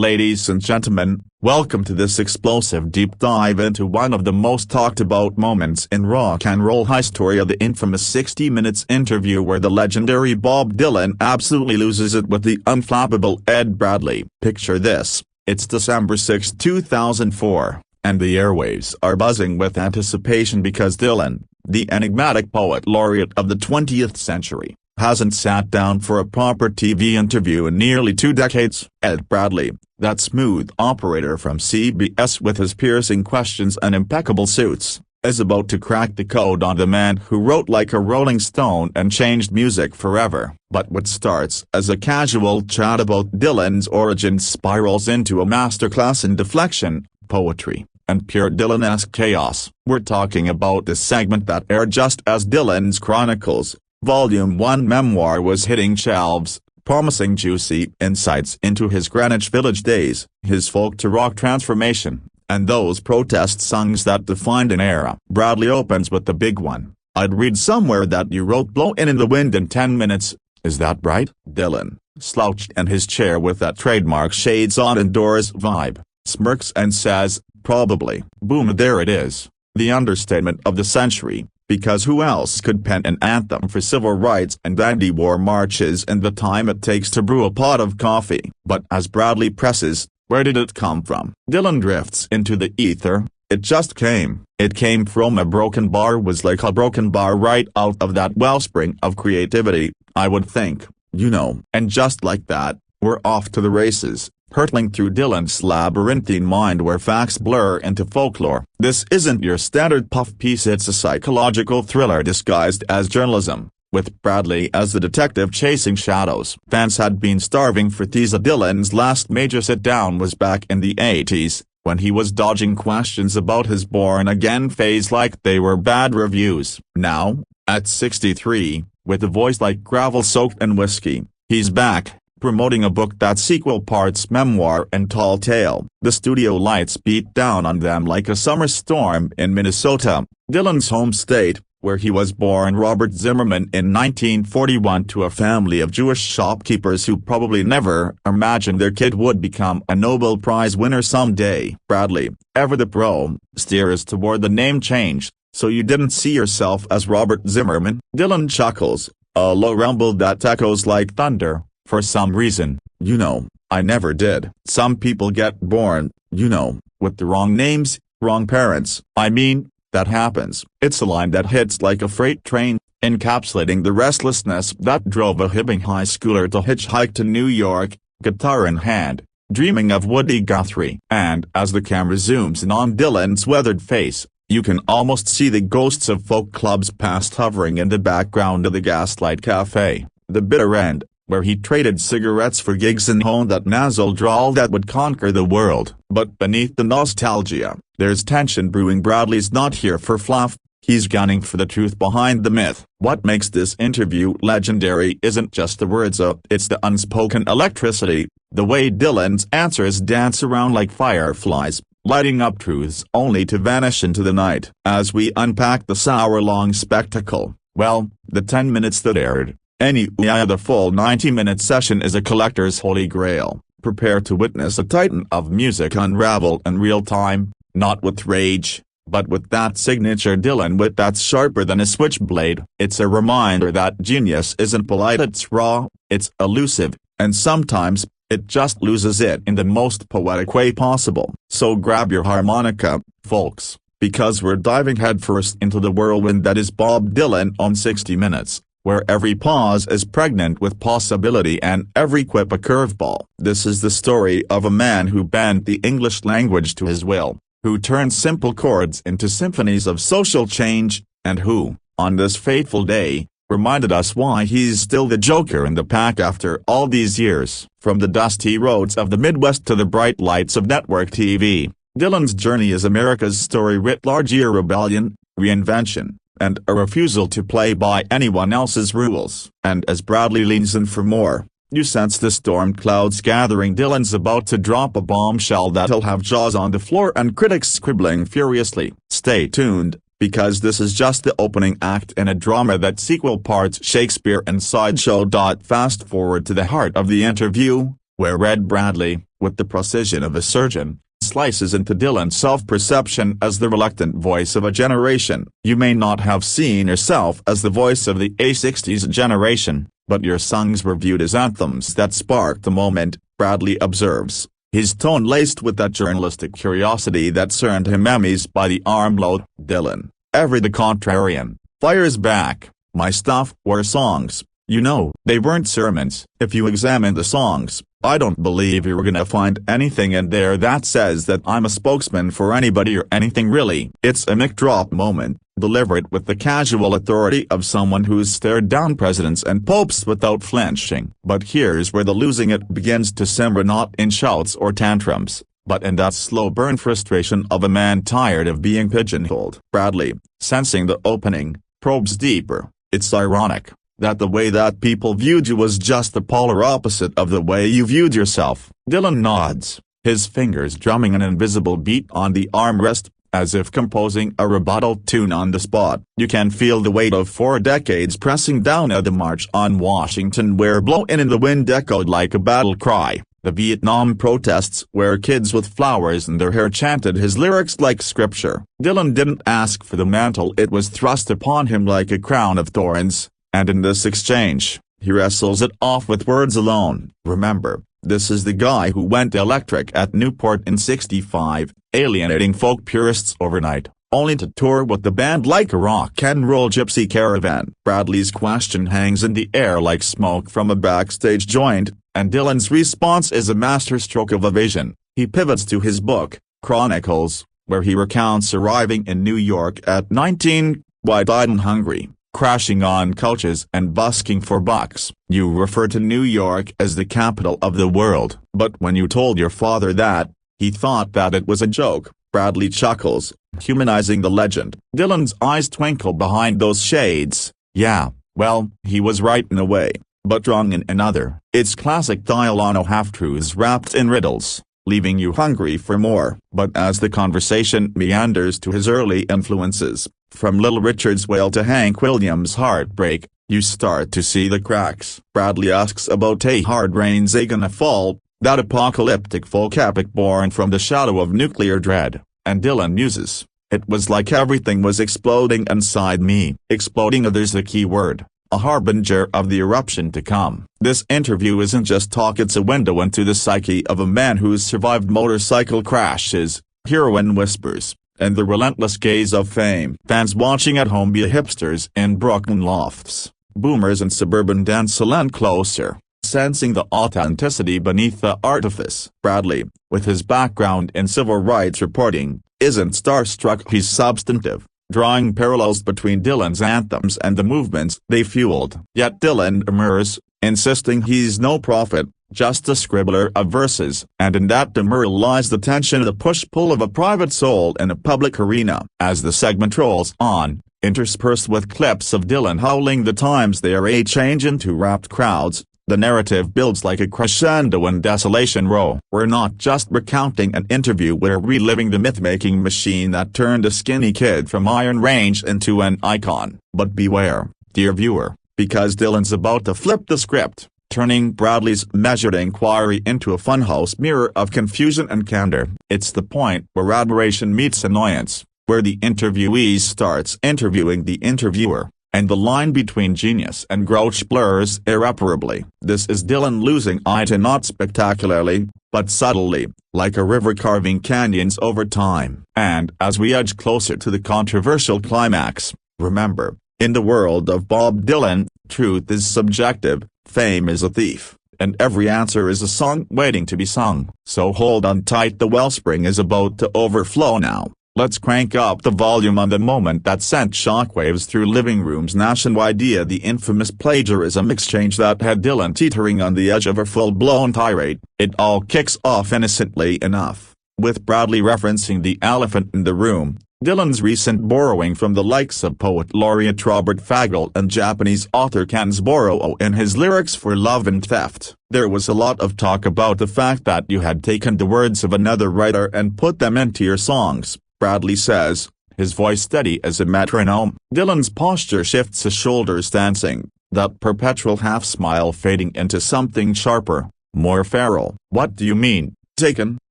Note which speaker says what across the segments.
Speaker 1: Ladies and gentlemen, welcome to this explosive deep dive into one of the most talked about moments in rock and roll history, of the infamous 60 Minutes interview where the legendary Bob Dylan absolutely loses it with the unflappable Ed Bradley. Picture this: it's December 6, 2004, and the airwaves are buzzing with anticipation because Dylan, the enigmatic poet laureate of the 20th century, hasn't sat down for a proper TV interview in nearly 2 decades. Ed Bradley, that smooth operator from CBS with his piercing questions and impeccable suits, is about to crack the code on the man who wrote like a Rolling Stone and changed music forever. But what starts as a casual chat about Dylan's origins spirals into a masterclass in deflection, poetry, and pure Dylan-esque chaos. We're talking about the segment that aired just as Dylan's Chronicles Volume One memoir was hitting shelves, promising juicy insights into his Greenwich Village days, his folk-to-rock transformation, and those protest songs that defined an era. Bradley opens with the big one: "I'd read somewhere that you wrote Blowin' in the Wind in 10 minutes, is that right?" Dylan, slouched in his chair with that trademark shades on indoors vibe, smirks and says, "Probably." Boom, there it is, the understatement of the century. Because who else could pen an anthem for civil rights and anti-war marches in the time it takes to brew a pot of coffee? But as Bradley presses, where did it come from? Dylan drifts into the ether: "It just came. It came from a broken bar, was like a broken bar right out of that wellspring of creativity, I would think, you know." And just like that, we're off to the races, hurtling through Dylan's labyrinthine mind where facts blur into folklore. This isn't your standard puff piece, it's a psychological thriller disguised as journalism, with Bradley as the detective chasing shadows. Fans had been starving for tease. Dylan's last major sit-down was back in the 80s, when he was dodging questions about his born-again phase like they were bad reviews. Now, at 63, with a voice like gravel soaked in whiskey, he's back, promoting a book that's equal parts memoir and tall tale. The studio lights beat down on them like a summer storm in Minnesota, Dylan's home state, where he was born. Robert Zimmerman in 1941 to a family of Jewish shopkeepers who probably never imagined their kid would become a Nobel Prize winner someday. Bradley, ever the pro, steers toward the name change. "So you didn't see yourself as Robert Zimmerman?" Dylan chuckles, a low rumble that echoes like thunder. "For some reason, you know, I never did. Some people get born, you know, with the wrong names, wrong parents. I mean, that happens." It's a line that hits like a freight train, encapsulating the restlessness that drove a hibbing high schooler to hitchhike to New York, guitar in hand, dreaming of Woody Guthrie. And as the camera zooms in on Dylan's weathered face, you can almost see the ghosts of folk clubs past hovering in the background of the Gaslight Cafe, the bitter end, where he traded cigarettes for gigs and honed that nasal drawl that would conquer the world. But beneath the nostalgia, there's tension brewing. Bradley's not here for fluff, he's gunning for the truth behind the myth. What makes this interview legendary isn't just the words, it's the unspoken electricity, the way Dylan's answers dance around like fireflies, lighting up truths only to vanish into the night. As we unpack this hour-long spectacle, well, the 10 minutes that aired, the full 90-minute session is a collector's holy grail. Prepare to witness a titan of music unravel in real time, not with rage, but with that signature Dylan wit that's sharper than a switchblade. It's a reminder that genius isn't polite, it's raw, it's elusive, and sometimes, it just loses it in the most poetic way possible. So grab your harmonica, folks, because we're diving headfirst into the whirlwind that is Bob Dylan on 60 Minutes. Where every pause is pregnant with possibility and every quip a curveball. This is the story of a man who bent the English language to his will, who turned simple chords into symphonies of social change, and who, on this fateful day, reminded us why he's still the joker in the pack after all these years. From the dusty roads of the Midwest to the bright lights of network TV, Dylan's journey is America's story writ large: a rebellion, reinvention, and a refusal to play by anyone else's rules. And as Bradley leans in for more, you sense the storm clouds gathering. Dylan's about to drop a bombshell that'll have jaws on the floor and critics scribbling furiously. Stay tuned, because this is just the opening act in a drama that's equal parts Shakespeare and sideshow. Fast forward to the heart of the interview, where Red Bradley, with the precision of a surgeon, slices into Dylan's self-perception as the reluctant voice of a generation. You may not have seen yourself as the voice of the '60s generation, but your songs were viewed as anthems that sparked the moment, Bradley observes, his tone laced with that journalistic curiosity that earned him Emmys by the armload. Dylan, ever the contrarian, fires back, my stuff were songs, you know. They weren't sermons. If you examine the songs, I don't believe you're gonna find anything in there that says that I'm a spokesman for anybody or anything really. It's a mic drop moment, delivered with the casual authority of someone who's stared down presidents and popes without flinching. But here's where the losing it begins to simmer, not in shouts or tantrums, but in that slow burn frustration of a man tired of being pigeonholed. Bradley, sensing the opening, probes deeper. It's ironic that the way that people viewed you was just the polar opposite of the way you viewed yourself. Dylan nods, his fingers drumming an invisible beat on the armrest, as if composing a rebuttal tune on the spot. You can feel the weight of 4 decades pressing down at the March on Washington, where "Blow in the Wind" echoed like a battle cry. The Vietnam protests, where kids with flowers in their hair chanted his lyrics like scripture. Dylan didn't ask for the mantle, it was thrust upon him like a crown of thorns. And in this exchange, he wrestles it off with words alone. Remember, this is the guy who went electric at Newport in '65, alienating folk purists overnight, only to tour with the band like a rock and roll gypsy caravan. Bradley's question hangs in the air like smoke from a backstage joint, and Dylan's response is a masterstroke of evasion. He pivots to his book, Chronicles, where he recounts arriving in New York at 19, wide-eyed and hungry, crashing on couches and busking for bucks. You refer to New York as the capital of the world. But when you told your father that, he thought that it was a joke. Bradley chuckles, humanizing the legend. Dylan's eyes twinkle behind those shades. Yeah, well, he was right in a way, but wrong in another. It's classic Dialono half-truths wrapped in riddles, leaving you hungry for more. But as the conversation meanders to his early influences, from Little Richard's Wail to Hank Williams' Heartbreak, you start to see the cracks. Bradley asks about "A Hard Rain's A Gonna Fall," that apocalyptic folk epic born from the shadow of nuclear dread, and Dylan muses, "It was like everything was exploding inside me." Exploding, there's the key word, a harbinger of the eruption to come. This interview isn't just talk, it's a window into the psyche of a man who's survived motorcycle crashes, heroin whispers, and the relentless gaze of fame. Fans watching at home be hipsters in Brooklyn lofts, boomers in suburban dance lean closer, sensing the authenticity beneath the artifice. Bradley, with his background in civil rights reporting, isn't starstruck, he's substantive, drawing parallels between Dylan's anthems and the movements they fueled. Yet Dylan demurs, insisting he's no prophet, just a scribbler of verses, and in that demur lies the tension, the push-pull of a private soul in a public arena. As the segment rolls on, interspersed with clips of Dylan howling the times they are a change into rapt crowds, the narrative builds like a crescendo in Desolation Row. We're not just recounting an interview, we're reliving the myth-making machine that turned a skinny kid from Iron Range into an icon. But beware, dear viewer, because Dylan's about to flip the script, turning Bradley's measured inquiry into a funhouse mirror of confusion and candor. It's the point where admiration meets annoyance, where the interviewee starts interviewing the interviewer, and the line between genius and grouch blurs irreparably. This is Dylan losing it, not spectacularly, but subtly, like a river carving canyons over time. And as we edge closer to the controversial climax, remember, in the world of Bob Dylan, truth is subjective, fame is a thief, and every answer is a song waiting to be sung. So hold on tight, the wellspring is about to overflow now. Let's crank up the volume on the moment that sent shockwaves through living rooms nationwide, the infamous plagiarism exchange that had Dylan teetering on the edge of a full-blown tirade. It all kicks off innocently enough, with Bradley referencing the elephant in the room, Dylan's recent borrowing from the likes of poet laureate Robert Fagel and Japanese author Kanzaburo in his lyrics for Love and Theft. There was a lot of talk about the fact that you had taken the words of another writer and put them into your songs, Bradley says, his voice steady as a metronome. Dylan's posture shifts, his shoulders dancing, that perpetual half-smile fading into something sharper. more feral. "What do you mean, taken?"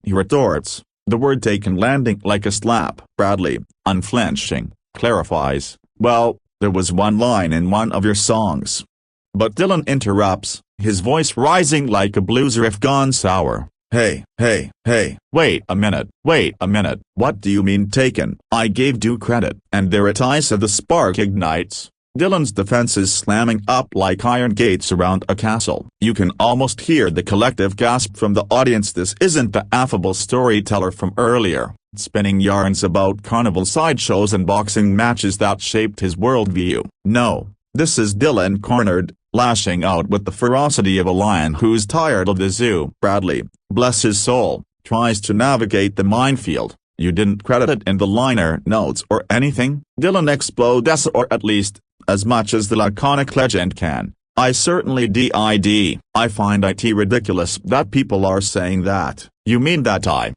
Speaker 1: he retorts, the word taken landing like a slap. Bradley, unflinching, clarifies, "Well, there was one line in one of your songs." But Dylan interrupts, his voice rising like a blues riff gone sour. Hey, wait a minute, what do you mean taken? I gave due credit." And there at ice the spark ignites. Dylan's defenses slamming up like iron gates around a castle. You can almost hear the collective gasp from the audience. This isn't the affable storyteller from earlier, spinning yarns about carnival sideshows and boxing matches that shaped his worldview. No, this is Dylan cornered, lashing out with the ferocity of a lion who's tired of the zoo. Bradley, bless his soul, tries to navigate the minefield. "You didn't credit it in the liner notes or anything?" Dylan explodes, or at least, as much as the laconic legend can. "I certainly did. I find it ridiculous that people are saying that." "You mean that I?"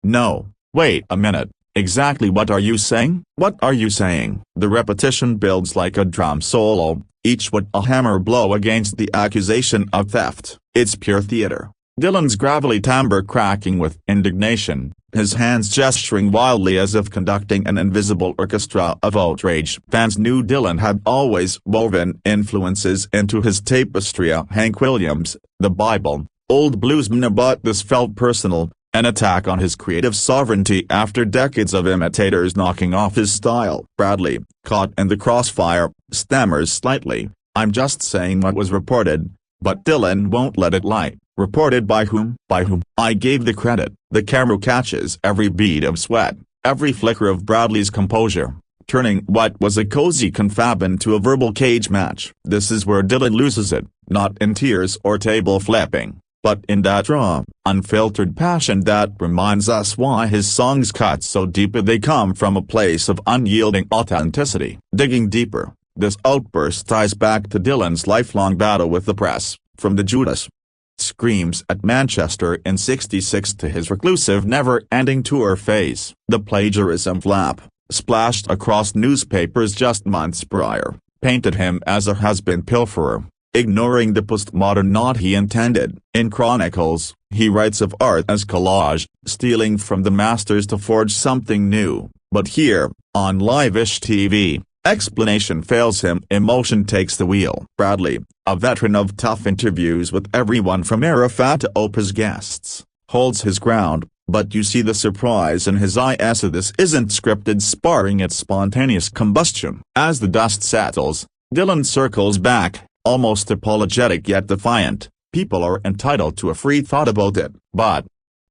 Speaker 1: "No, wait a minute, exactly what are you saying?" "What are you saying?" The repetition builds like a drum solo, each with a hammer blow against the accusation of theft. It's pure theater. Dylan's gravelly timbre cracking with indignation, his hands gesturing wildly as if conducting an invisible orchestra of outrage. Fans knew Dylan had always woven influences into his tapestry. Hank Williams, the Bible, old bluesmen, but this felt personal, an attack on his creative sovereignty after decades of imitators knocking off his style. Bradley, caught in the crossfire, stammers slightly, "I'm just saying what was reported." But Dylan won't let it lie. "Reported by whom?" "By whom? I gave the credit." The camera catches every bead of sweat, every flicker of Bradley's composure, turning what was a cozy confab into a verbal cage match. This is where Dylan loses it, not in tears or table flipping, but in that raw, unfiltered passion that reminds us why his songs cut so deep. They come from a place of unyielding authenticity. Digging deeper, this outburst ties back to Dylan's lifelong battle with the press, from the Judas screams at Manchester in '66 to his reclusive never-ending tour phase. The plagiarism flap, splashed across newspapers just months prior, painted him as a has-been pilferer, ignoring the postmodern nod he intended. In Chronicles, he writes of art as collage, stealing from the masters to forge something new. But here, on live-ish TV, explanation fails him. Emotion takes the wheel. Bradley, a veteran of tough interviews with everyone from Arafat to Oprah's guests, holds his ground, but you see the surprise in his eyes. So this isn't scripted sparring, it's spontaneous combustion. As the dust settles, Dylan circles back, almost apologetic yet defiant. "People are entitled to a free thought about it, but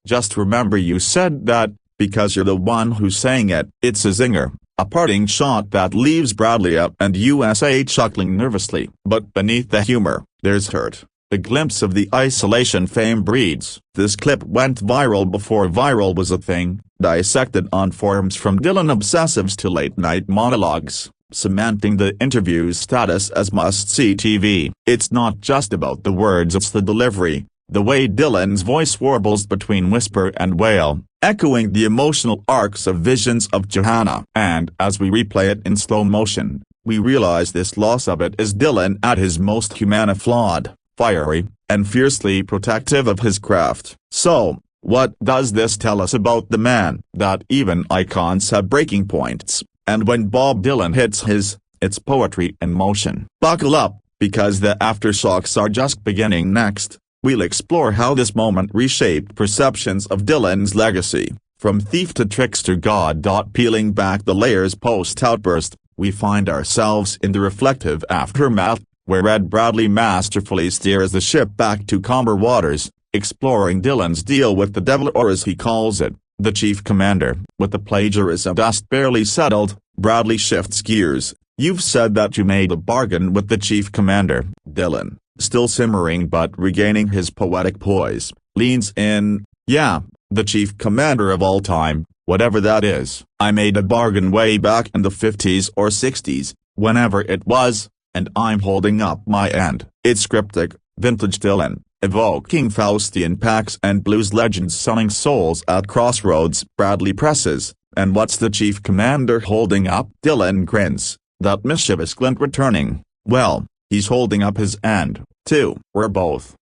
Speaker 1: just remember you said that, because you're the one who's saying it." It's a zinger. A parting shot that leaves Bradley up and USA chuckling nervously. But beneath the humor, there's hurt. A glimpse of the isolation fame breeds. This clip went viral before viral was a thing, dissected on forums from Dylan obsessives to late-night monologues, cementing the interview's status as must-see TV. It's not just about the words, it's the delivery, the way Dylan's voice warbles between whisper and wail, echoing the emotional arcs of Visions of Johanna. And as we replay it in slow motion, we realize this loss of it is Dylan at his most human, flawed, fiery, and fiercely protective of his craft. So, what does this tell us about the man? That even icons have breaking points, and when Bob Dylan hits his, it's poetry in motion. Buckle up, because the aftershocks are just beginning. Next, we'll explore how this moment reshaped perceptions of Dylan's legacy, from thief to trickster god. Peeling back the layers post-Outburst, we find ourselves in the reflective aftermath, where Ed Bradley masterfully steers the ship back to calmer waters, exploring Dylan's deal with the devil, or as he calls it, the chief commander. With the plagiarism dust barely settled, Bradley shifts gears. "You've said that you made a bargain with the chief commander." Dylan, still simmering but regaining his poetic poise, leans in. "Yeah, the chief commander of all time, whatever that is. I made a bargain way back in the 50s or 60s, whenever it was, and I'm holding up my end." It's cryptic, vintage Dylan, evoking Faustian packs and blues legends selling souls at crossroads. Bradley presses, "And what's the chief commander holding up?" Dylan grins, that mischievous glint returning. "Well, he's holding up his end, too. We're both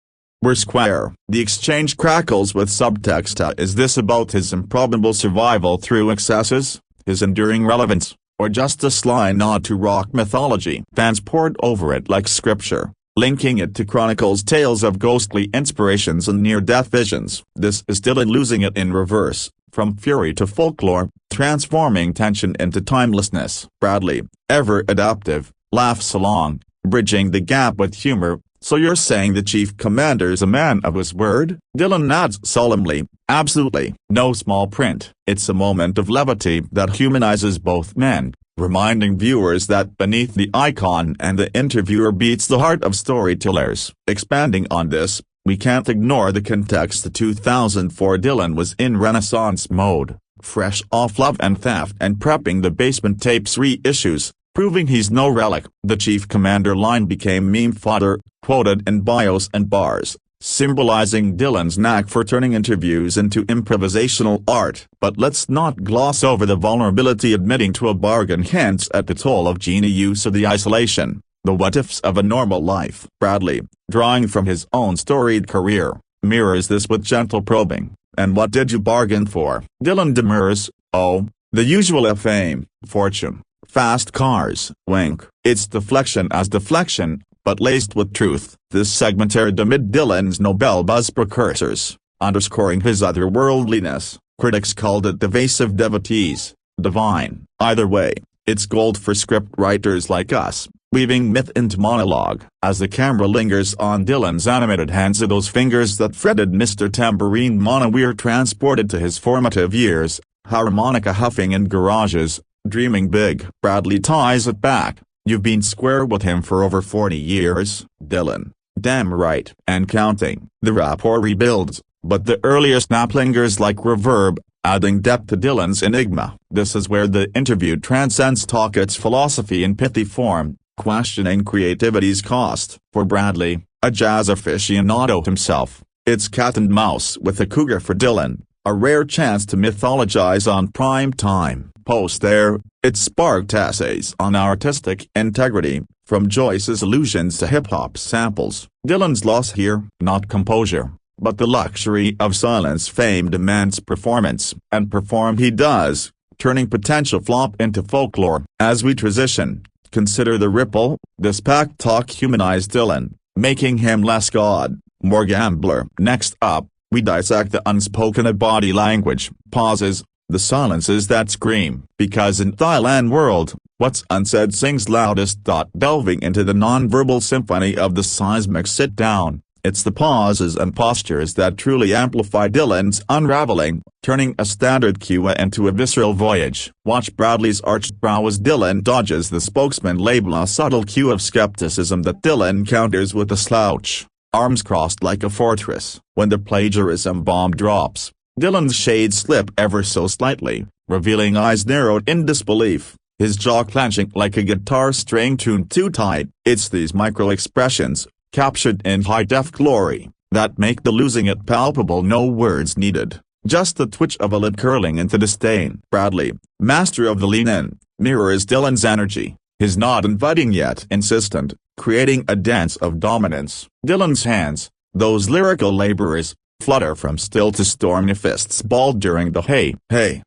Speaker 1: We're square. The exchange crackles with subtext. Is this about his improbable survival through excesses, his enduring relevance, or just a sly nod to rock mythology? Fans poured over it like scripture, linking it to Chronicles' tales of ghostly inspirations and near-death visions. This is Dylan losing it in reverse, from fury to folklore, transforming tension into timelessness. Bradley, ever adaptive, laughs along, bridging the gap with humor. So you're saying the chief commander's a man of his word? Dylan nods solemnly, absolutely. No small print. It's a moment of levity that humanizes both men, reminding viewers that beneath the icon and the interviewer beats the heart of storytellers. Expanding on this, we can't ignore the context. The 2004 Dylan was in Renaissance mode, fresh off Love and Theft and prepping the Basement Tapes reissues, proving he's no relic. The chief commander line became meme fodder, quoted in bios and bars, symbolizing Dylan's knack for turning interviews into improvisational art. But let's not gloss over the vulnerability admitting to a bargain hints at the toll of genie use of the isolation, the what-ifs of a normal life. Bradley, drawing from his own storied career, mirrors this with gentle probing. And what did you bargain for? Dylan demurs, oh, the usual fame, fortune, fast cars, wink. It's deflection as deflection, but laced with truth. This segment aired amid Dylan's Nobel Buzz precursors, underscoring his otherworldliness. Critics called it divasive, devotees, divine. Either way, it's gold for script writers like us, weaving myth into monologue. As the camera lingers on Dylan's animated hands, of those fingers that fretted Mr. Tambourine Mono, we're transported to his formative years, harmonica huffing in garages, dreaming big. Bradley ties it back. You've been square with him for over 40 years, Dylan. Damn right. And counting. The rapport rebuilds, but the earlier snap lingers like reverb, adding depth to Dylan's enigma. This is where the interview transcends talk, its philosophy in pithy form, questioning creativity's cost. For Bradley, a jazz aficionado himself, it's cat and mouse with a cougar. For Dylan, a rare chance to mythologize on prime time. Post there, it sparked essays on artistic integrity, from Joyce's allusions to hip-hop samples. Dylan's loss here, not composure, but the luxury of silence. Fame demands performance, and perform he does, turning potential flop into folklore. As we transition, consider the ripple. This packed talk humanized Dylan, making him less god, more gambler. Next up, we dissect the unspoken body language, pauses, the silences that scream. Because in Thailand world, what's unsaid sings loudest. Delving into the non-verbal symphony of the seismic sit-down, it's the pauses and postures that truly amplify Dylan's unraveling, turning a standard cue into a visceral voyage. Watch Bradley's arched brow as Dylan dodges the spokesman label, a subtle cue of skepticism that Dylan counters with a slouch, arms crossed like a fortress. When the plagiarism bomb drops, Dylan's shades slip ever so slightly, revealing eyes narrowed in disbelief, his jaw clenching like a guitar string tuned too tight. It's these micro-expressions, captured in high-def glory, that make the losing it palpable. No words needed, just the twitch of a lid curling into disdain. Bradley, master of the lean-in, mirrors Dylan's energy, his nod inviting yet insistent, creating a dance of dominance. Dylan's hands, those lyrical laborers, flutter from still to stormy fists balled during the hey, hey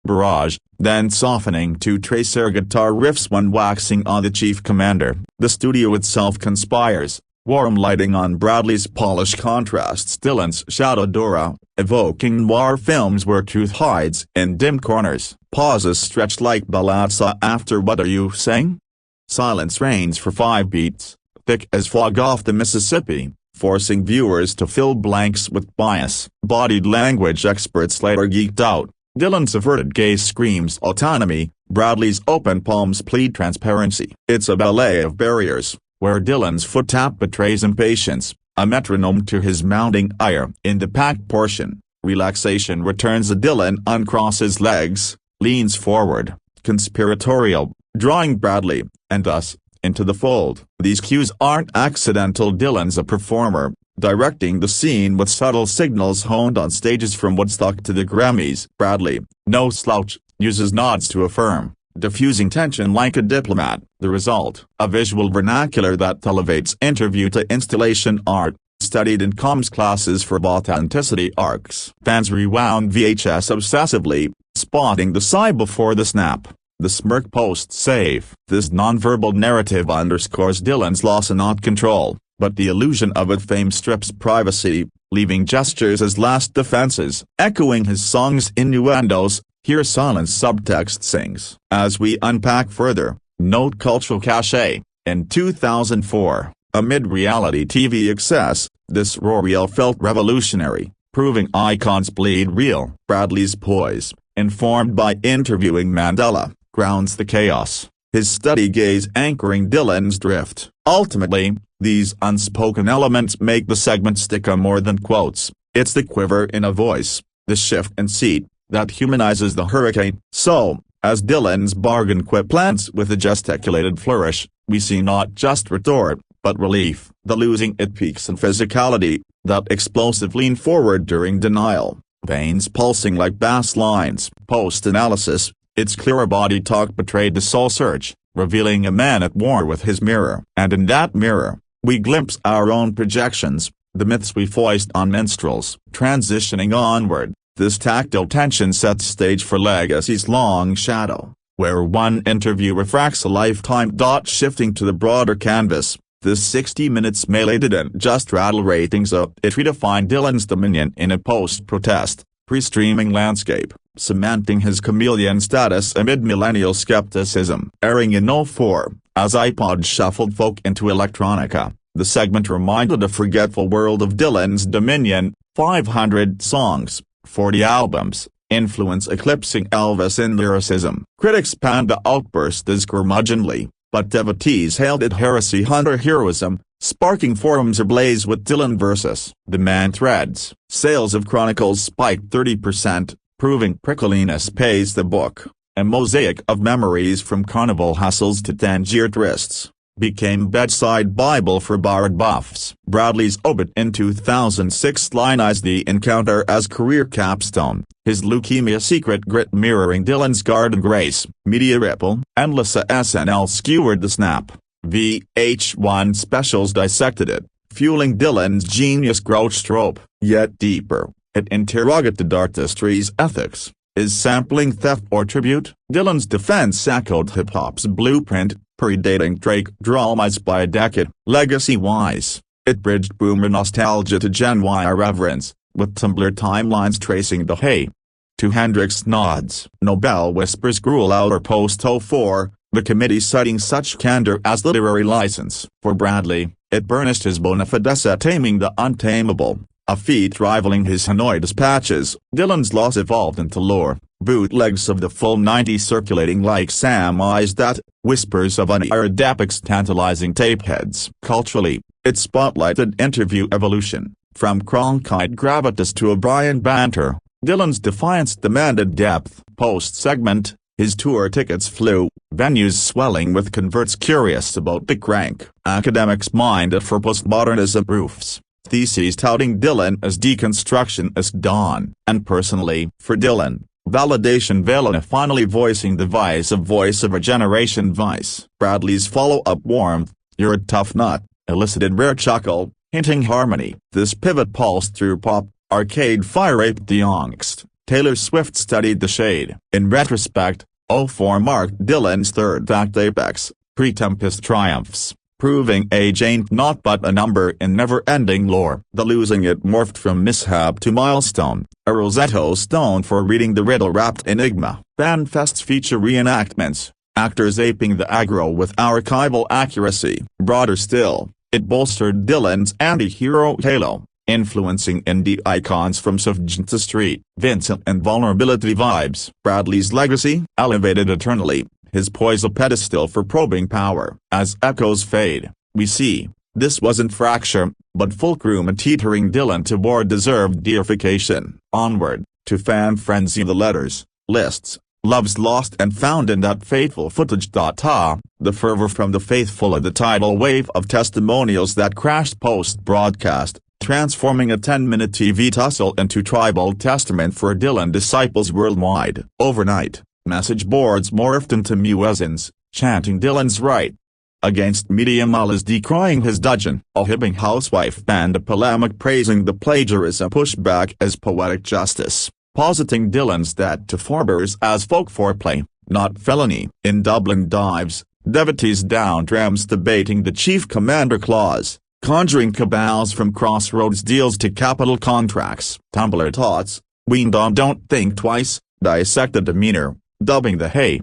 Speaker 1: barrage, then softening to tracer guitar riffs when waxing on the chief commander. The studio itself conspires, warm lighting on Bradley's polish contrasts Dylan's shadowed aura, evoking noir films where truth hides in dim corners. Pauses stretched like ballads after What Are You Saying? Silence reigns for 5 beats, thick as fog off the Mississippi, forcing viewers to fill blanks with bias. Bodied language experts later geeked out. Dylan's averted gaze screams autonomy, Bradley's open palms plead transparency. It's a ballet of barriers, where Dylan's foot tap betrays impatience, a metronome to his mounting ire. In the packed portion, relaxation returns. Dylan uncrosses legs, leans forward, conspiratorial, drawing Bradley, and us, into the fold. These cues aren't accidental. Dylan's a performer, directing the scene with subtle signals honed on stages from Woodstock to the Grammys. Bradley, no slouch, uses nods to affirm, diffusing tension like a diplomat. The result, a visual vernacular that elevates interview to installation art, studied in comms classes for authenticity arcs. Fans rewound VHS obsessively, spotting the sigh before the snap, the smirk post-save. This nonverbal narrative underscores Dylan's loss of not control, but the illusion of it fame strips privacy, leaving gestures as last defenses. Echoing his song's innuendos, here silence subtext sings. As we unpack further, note cultural cachet. In 2004, amid reality TV excess, this raw reel felt revolutionary, proving icons bleed real. Bradley's poise, informed by interviewing Mandela, grounds the chaos, his steady gaze anchoring Dylan's drift. Ultimately, these unspoken elements make the segment stick on more than quotes. It's the quiver in a voice, the shift in seat, that humanizes the hurricane. So, as Dylan's bargain quip plants with a gesticulated flourish, we see not just retort, but relief. The losing it peaks in physicality, that explosive lean forward during denial, veins pulsing like bass lines. Post-analysis, its clearer body talk betrayed the soul search, revealing a man at war with his mirror. And in that mirror, we glimpse our own projections, the myths we foist on minstrels. Transitioning onward, this tactile tension sets stage for Legacy's long shadow, where one interview refracts a lifetime. Shifting to the broader canvas, this 60 minutes melee didn't just rattle ratings up, it redefined Dylan's dominion in a post-protest, pre-streaming landscape, cementing his chameleon status amid millennial skepticism. Airing in '04, as iPod shuffled folk into electronica, the segment reminded a forgetful world of Dylan's dominion. 500 songs, 40 albums, influence eclipsing Elvis in lyricism. Critics panned the Outburst as curmudgeonly, but devotees hailed it heresy hunter heroism, sparking forums ablaze with Dylan versus the man threads. Sales of Chronicles spiked 30%, proving prickliness pays the book. A mosaic of memories from carnival hustles to Tangier trysts became bedside Bible for barred buffs. Bradley's obit in 2006 lionized the encounter as career capstone, his leukemia secret grit mirroring Dylan's garden grace. Media ripple, endless SNL skewered the snap. VH1 specials dissected it, fueling Dylan's genius growth trope. Yet deeper, it interrogated artistry's ethics. Is sampling theft or tribute? Dylan's defense echoed hip-hop's blueprint, predating Drake dramas by a decade. Legacy-wise, it bridged boomer nostalgia to Gen Y irreverence, with Tumblr timelines tracing the hey to Hendrix nods. Nobel whispers grew louder post '04, the committee citing such candor as literary license. For Bradley, it burnished his bona fides at taming the untamable, a feat rivaling his Hanoi dispatches. Dylan's loss evolved into lore, bootlegs of the full 90s circulating like Sam I's that, whispers of unearthed epics tantalizing tapeheads. Culturally, it spotlighted interview evolution, from Cronkite gravitas to O'Brien banter. Dylan's defiance demanded depth. Post-segment, his tour tickets flew, venues swelling with converts curious about the crank. Academics minded for postmodernism proofs, theses touting Dylan as deconstructionist dawn. And personally, for Dylan, validation Velena finally voicing the voice of a generation vice. Bradley's follow-up warmth, "You're a tough nut," elicited rare chuckle, hinting harmony. This pivot pulsed through pop, arcade fire aped the angst. Taylor Swift studied the shade. In retrospect, '04 marked Dylan's third act apex, pre-Tempest triumphs, proving age ain't not but a number in never-ending lore. The losing it morphed from mishap to milestone, a Rosetta Stone for reading the riddle-wrapped enigma. Fanfests feature reenactments, actors aping the aggro with archival accuracy. Broader still, it bolstered Dylan's anti-hero halo, influencing indie icons from Savage to Street Vincent and Vulnerability vibes. Bradley's legacy, elevated eternally, his poise a pedestal for probing power. As echoes fade, we see, this wasn't fracture, but fulcrum teetering Dylan toward deserved deification. Onward, to fan frenzy. The letters, lists, loves lost and found in that fateful footage. The fervor from the faithful of the tidal wave of testimonials that crashed post-broadcast, transforming a 10-minute TV tussle into tribal testament for Dylan disciples worldwide. Overnight, message boards morphed into muezzins, chanting Dylan's right. against media mullahs decrying his dudgeon, a hibbing housewife banned a polemic praising the plagiarism pushback as poetic justice, positing Dylan's debt to forebears as folk foreplay, not felony. In Dublin Dives, devotees down drams debating the chief commander clause, conjuring cabals from crossroads deals to capital contracts. Tumblr thoughts, we don't think twice, dissect the demeanor, dubbing the hey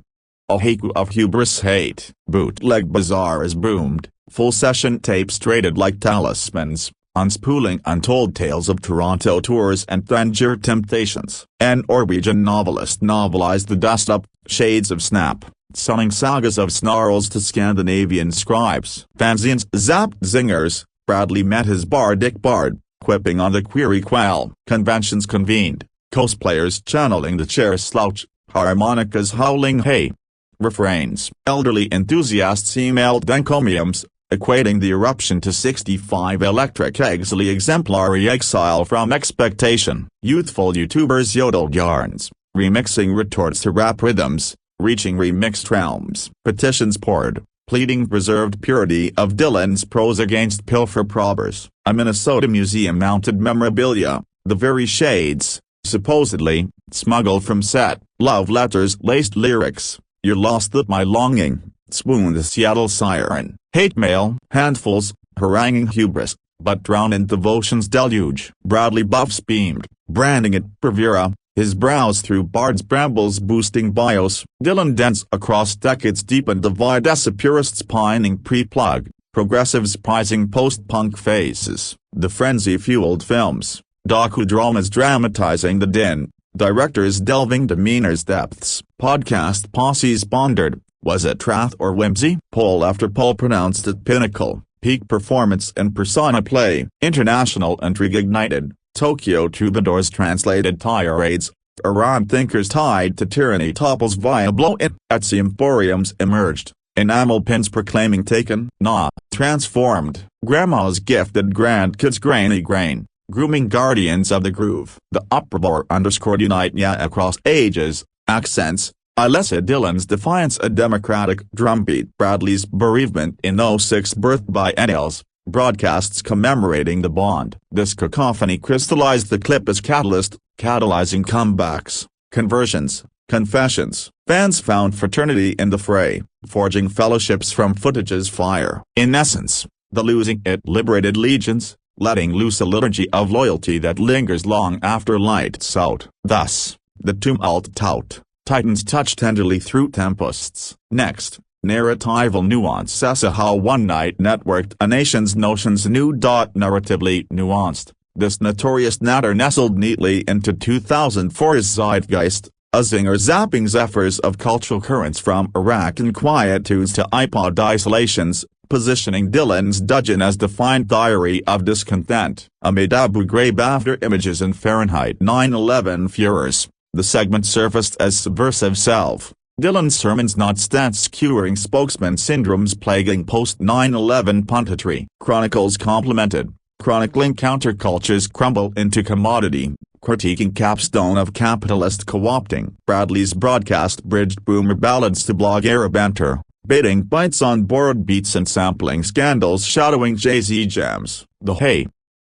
Speaker 1: a haiku of hubris hate. Bootleg bazaars boomed, full session tapes traded like talismans, unspooling untold tales of Toronto tours and Tangier temptations. An Norwegian novelist novelized the dust-up shades of Snap, selling sagas of snarls to Scandinavian scribes. Fanzines zapped zingers, Bradley met his bardic bard, quipping on the query quell. Conventions convened, cosplayers channeling the chair slouch, harmonicas howling hey refrains. Elderly enthusiasts emailed encomiums, equating the eruption to 65 electric eggsley exemplary exile from expectation. Youthful YouTubers yodeled yarns, remixing retorts to rap rhythms, reaching remixed realms. Petitions poured, pleading preserved purity of Dylan's prose against pilfer probbers. A Minnesota museum mounted memorabilia, the very shades, supposedly, smuggled from set. Love letters laced lyrics, "You're lost that my longing," swooned the Seattle siren. Hate mail, handfuls, haranguing hubris, but drowned in devotion's deluge. Bradley Buffs beamed, branding it bravura, his brows through Bard's brambles boosting bios. Dylan dents across decades deepened divide as purists pining pre-plug, progressives prizing post-punk faces. The frenzy-fueled films, docudramas dramatizing the din, directors delving demeanor's depths. Podcast posses pondered, was it wrath or whimsy? Poll after poll pronounced it pinnacle, peak performance and persona play. International intrigue ignited, Tokyo troubadours translated tirades, Iran thinkers tied to tyranny topples via blow-in. Etsy emporiums emerged, enamel pins proclaiming taken, nah, transformed. Grandma's gifted grandkids grainy grain, grooming guardians of the groove. The uproar underscored unite across ages, accents. Alessa Dylan's defiance a democratic drumbeat. Bradley's bereavement in '06 birthed biennials, broadcasts commemorating the bond. This cacophony crystallized the clip as catalyst, catalyzing comebacks, conversions, confessions. Fans found fraternity in the fray, forging fellowships from footage's fire. In essence, the losing it liberated legions, letting loose a liturgy of loyalty that lingers long after lights out. Thus, the tumult tout. Titans touch tenderly through tempests. Next, narratival nuance as a how one night networked a nation's notions new. Narratively nuanced, this notorious natter nestled neatly into 2004's zeitgeist, a zinger zapping zephyrs of cultural currents from Iraq inquietudes to iPod isolations, positioning Dylan's dudgeon as defined diary of discontent. Amid Abu Ghraib after images and Fahrenheit 9/11 furors, the segment surfaced as subversive self. Dylan's sermons not stance-skewering spokesman syndromes plaguing post-9/11 punditry. Chronicles complemented, chronicling counterculture's crumble into commodity, critiquing capstone of capitalist co-opting. Bradley's broadcast bridged boomer ballads to blog-era banter, baiting bites on borrowed beats and sampling scandals shadowing Jay-Z jams. The Hey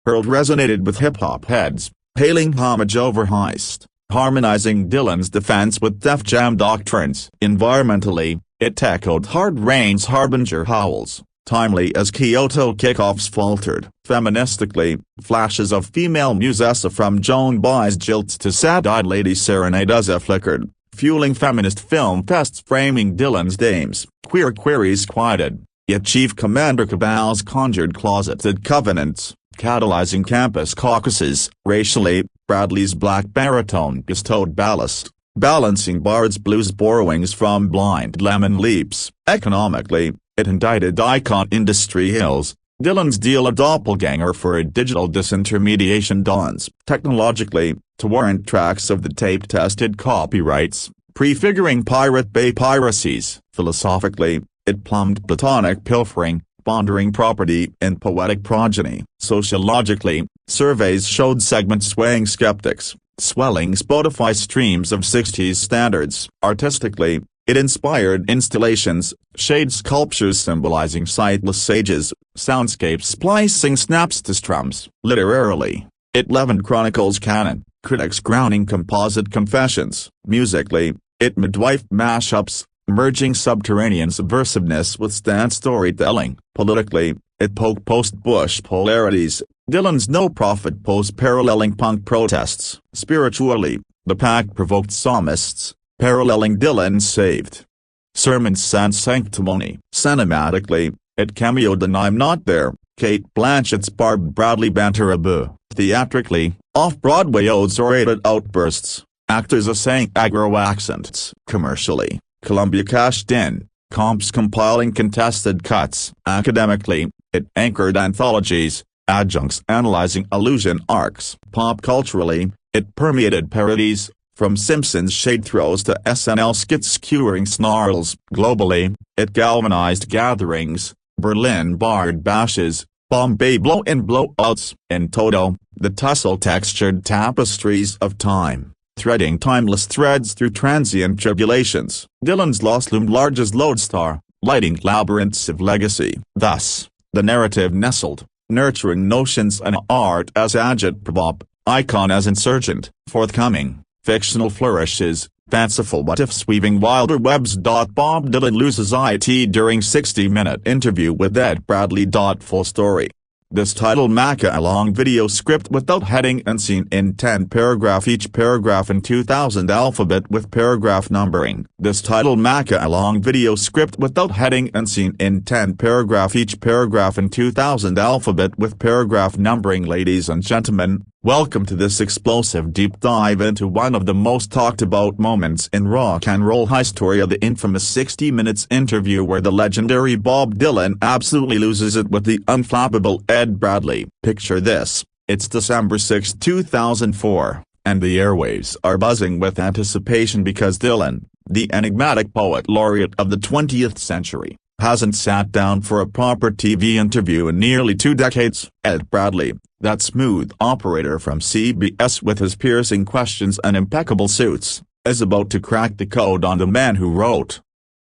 Speaker 1: hurled resonated with hip-hop heads, hailing homage over heist, harmonizing Dylan's defense with Def Jam doctrines. Environmentally, it echoed Hard Rain's harbinger howls, timely as Kyoto kickoffs faltered. Feministically, flashes of female musessa from Joan Baez jilts to sad-eyed Lady Serenadeza flickered, fueling feminist film fests framing Dylan's dames. Queer queries quieted, yet Chief Commander cabals conjured closeted covenants, catalyzing campus caucuses. Racially, Bradley's black baritone bestowed ballast, balancing Bard's blues borrowings from Blind Lemon Leaps. Economically, it indicted icon industry hills, Dylan's deal a doppelganger for a digital disintermediation dawns. Technologically, to warrant tracks of the tape-tested copyrights, prefiguring Pirate Bay piracies. Philosophically, it plumbed platonic pilfering, pondering property and poetic progeny. Sociologically, surveys showed segments swaying skeptics, swelling Spotify streams of '60s standards. Artistically, It inspired installations, shade sculptures symbolizing sightless sages, soundscapes splicing snaps to strums. Literarily, it leavened Chronicles canon, critics crowning composite confessions. Musically, it midwifed mashups, merging subterranean subversiveness with stance storytelling. Politically, it poked post-Bush polarities, Dylan's no-profit post paralleling punk protests. Spiritually, the pact provoked psalmists, paralleling Dylan's saved sermons sans sanctimony. Cinematically, it cameoed in I'm Not There, Kate Blanchett's Barb Bradley banteraboo. Theatrically, off-Broadway odes orated outbursts, actors sang aggro accents. Commercially, Columbia cashed in, comps compiling contested cuts. Academically, it anchored anthologies, adjuncts analyzing allusion arcs. Pop culturally, it permeated parodies, from Simpsons shade throws to SNL skits skewering snarls. Globally, it galvanized gatherings, Berlin barred bashes, Bombay blow-in blowouts. In total, the tussle textured tapestries of time, threading timeless threads through transient tribulations. Dylan's loss loomed large as lodestar, lighting labyrinths of legacy. Thus, the narrative nestled, nurturing notions and art as agitprop, icon as insurgent. Forthcoming, fictional flourishes, fanciful what-ifs weaving wilder webs. Bob Dylan loses it during 60-minute interview with Ed Bradley. Full story. This title Maca a long video script without heading and scene in 10 paragraph, each paragraph in 2000 alphabet with paragraph numbering. This title Maca a long video script without heading and scene in 10 paragraph, each paragraph in 2000 alphabet with paragraph numbering. Ladies and gentlemen, welcome to this explosive deep dive into one of the most talked about moments in rock and roll history, of the infamous 60 Minutes interview where the legendary Bob Dylan absolutely loses it with the unflappable Ed Bradley. Picture this, it's December 6, 2004, and the airwaves are buzzing with anticipation because Dylan, the enigmatic poet laureate of the 20th century, hasn't sat down for a proper TV interview in nearly 2 decades. Ed Bradley, that smooth operator from CBS with his piercing questions and impeccable suits, is about to crack the code on the man who wrote